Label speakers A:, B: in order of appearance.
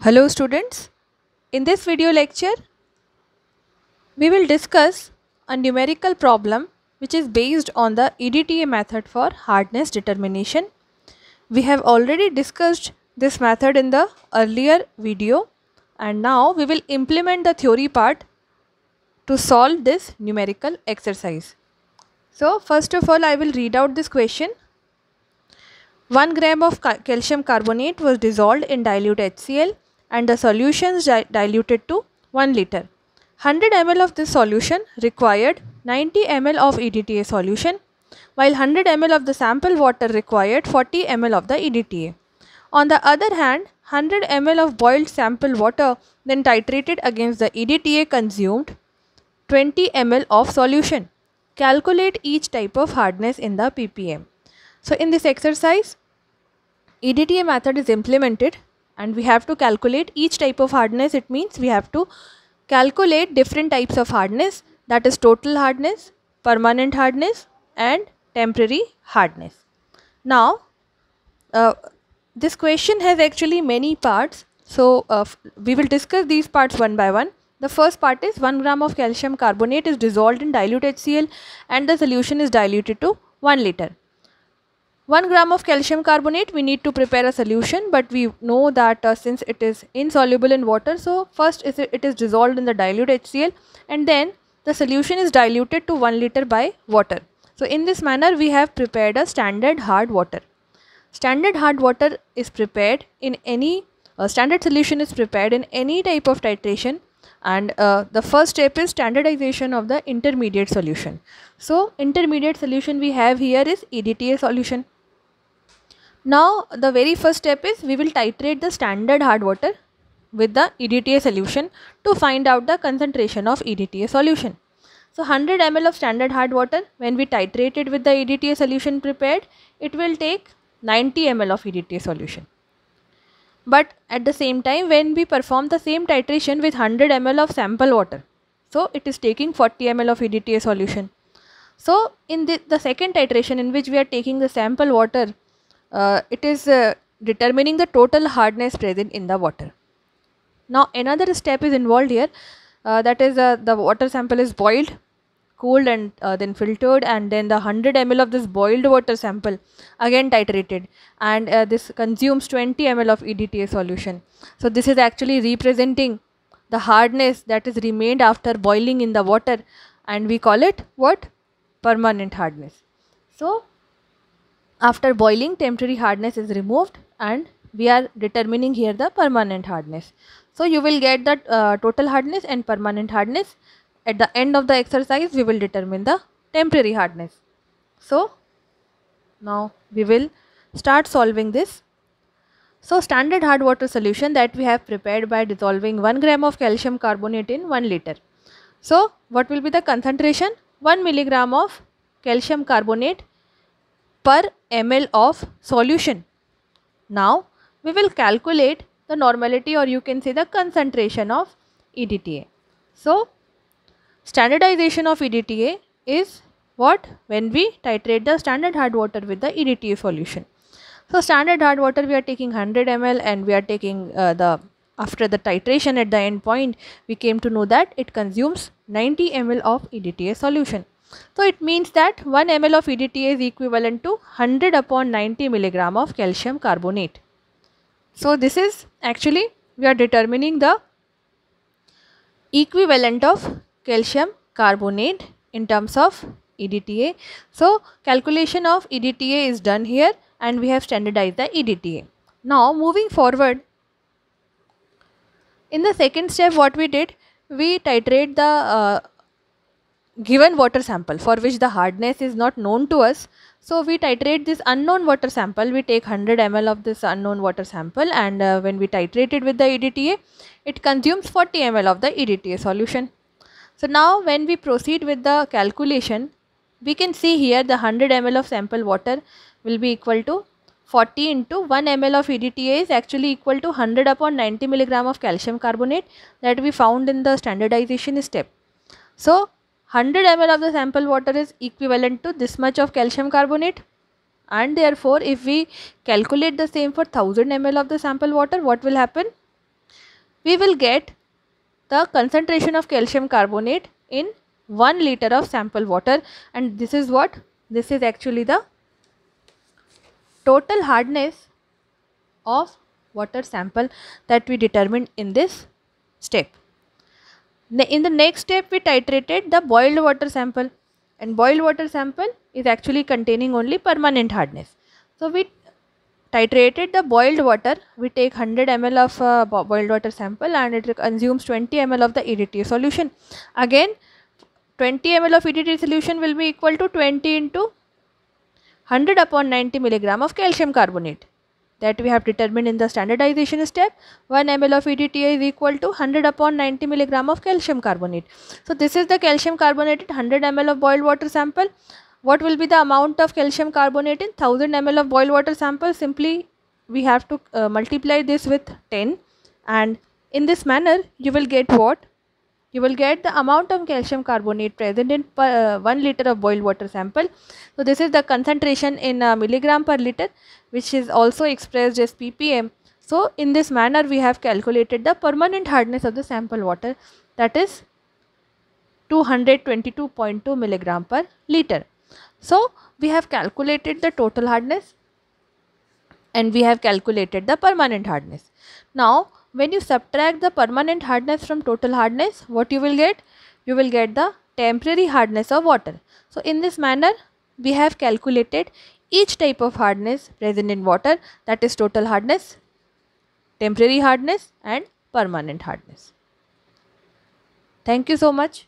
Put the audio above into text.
A: Hello students, in this video lecture we will discuss a numerical problem which is based on the EDTA method for hardness determination. We have already discussed this method in the earlier video and now we will implement the theory part to solve this numerical exercise. So first of all I will read out this question. 1 gram of calcium carbonate was dissolved in dilute HCl and the solution is diluted to 1 liter. 100 ml of this solution required 90 ml of EDTA solution, while 100 ml of the sample water required 40 ml of the EDTA. On the other hand, 100 ml of boiled sample water then titrated against the EDTA consumed 20 ml of solution. Calculate each type of hardness in the ppm. So in this exercise, EDTA method is implemented and we have to calculate each type of hardness. It means we have to calculate different types of hardness, that is total hardness, permanent hardness and temporary hardness. Now this question has actually many parts, so we will discuss these parts one by one. The first part is 1 gram of calcium carbonate is dissolved in dilute HCl and the solution is diluted to 1 liter. 1 gram of calcium carbonate, we need to prepare a solution, but we know that since it is insoluble in water, so first it is dissolved in the dilute HCl and then the solution is diluted to 1 liter by water. So in this manner we have prepared a standard hard water. Standard hard water is prepared in any standard solution is prepared in any type of titration, and the first step is standardization of the intermediate solution. So intermediate solution we have here is EDTA solution. Now the very first step is we will titrate the standard hard water with the EDTA solution to find out the concentration of EDTA solution. So 100 ml of standard hard water, when we titrate it with the EDTA solution prepared, it will take 90 ml of EDTA solution. But at the same time, when we perform the same titration with 100 ml of sample water, so it is taking 40 ml of EDTA solution. So in the second titration in which we are taking the sample water, it is determining the total hardness present in the water. Now another step is involved here, that is the water sample is boiled, cooled and then filtered, and then the 100 ml of this boiled water sample again titrated, and this consumes 20 ml of EDTA solution. So this is actually representing the hardness that is remained after boiling in the water, and we call it what? Permanent hardness. So after boiling, temporary hardness is removed and we are determining here the permanent hardness. So you will get the total hardness and permanent hardness. At the end of the exercise, we will determine the temporary hardness. So now we will start solving this. So standard hard water solution that we have prepared by dissolving 1 gram of calcium carbonate in 1 liter. So what will be the concentration? 1 milligram of calcium carbonate per ml of solution. Now we will calculate the normality, or you can say the concentration of EDTA. So standardization of EDTA is what? When we titrate the standard hard water with the EDTA solution. So standard hard water we are taking 100 ml and we are taking after the titration at the end point, we came to know that it consumes 90 ml of EDTA solution. So it means that 1 ml of EDTA is equivalent to 100 upon 90 milligram of calcium carbonate. So this is actually we are determining the equivalent of calcium carbonate in terms of EDTA. So calculation of EDTA is done here and we have standardized the EDTA. Now moving forward, in the second step what we did, we titrate the given water sample for which the hardness is not known to us. So we titrate this unknown water sample, we take 100 ml of this unknown water sample, and when we titrate it with the EDTA, it consumes 40 ml of the EDTA solution. So now when we proceed with the calculation, we can see here the 100 ml of sample water will be equal to 40 into 1 ml of EDTA is actually equal to 100 upon 90 milligram of calcium carbonate that we found in the standardization step. So 100 ml of the sample water is equivalent to this much of calcium carbonate, and therefore if we calculate the same for 1000 ml of the sample water, what will happen? we will get the concentration of calcium carbonate in 1 liter of sample water, and this is what? This is actually the total hardness of water sample that we determined in this step. In the next step, we titrated the boiled water sample, and boiled water sample is actually containing only permanent hardness. So we titrated the boiled water. We take 100 ml of boiled water sample, and it consumes 20 ml of the EDTA solution. Again, 20 ml of EDTA solution will be equal to 20 into 100 upon 90 milligram of calcium carbonate, that we have determined in the standardization step. 1 ml of EDTA is equal to 100 upon 90 milligram of calcium carbonate. So this is the calcium carbonate at 100 ml of boiled water sample. What will be the amount of calcium carbonate in 1000 ml of boiled water sample? Simply we have to multiply this with 10, and in this manner you will get what? You will get the amount of calcium carbonate present in 1 liter of boiled water sample. So this is the concentration in milligram per liter, which is also expressed as ppm. So in this manner we have calculated the permanent hardness of the sample water, that is 222.2 milligram per liter. So we have calculated the total hardness and we have calculated the permanent hardness. Now when you subtract the permanent hardness from total hardness, what you will get? You will get the temporary hardness of water. So in this manner we have calculated each type of hardness present in water, that is total hardness, temporary hardness and permanent hardness. Thank you so much.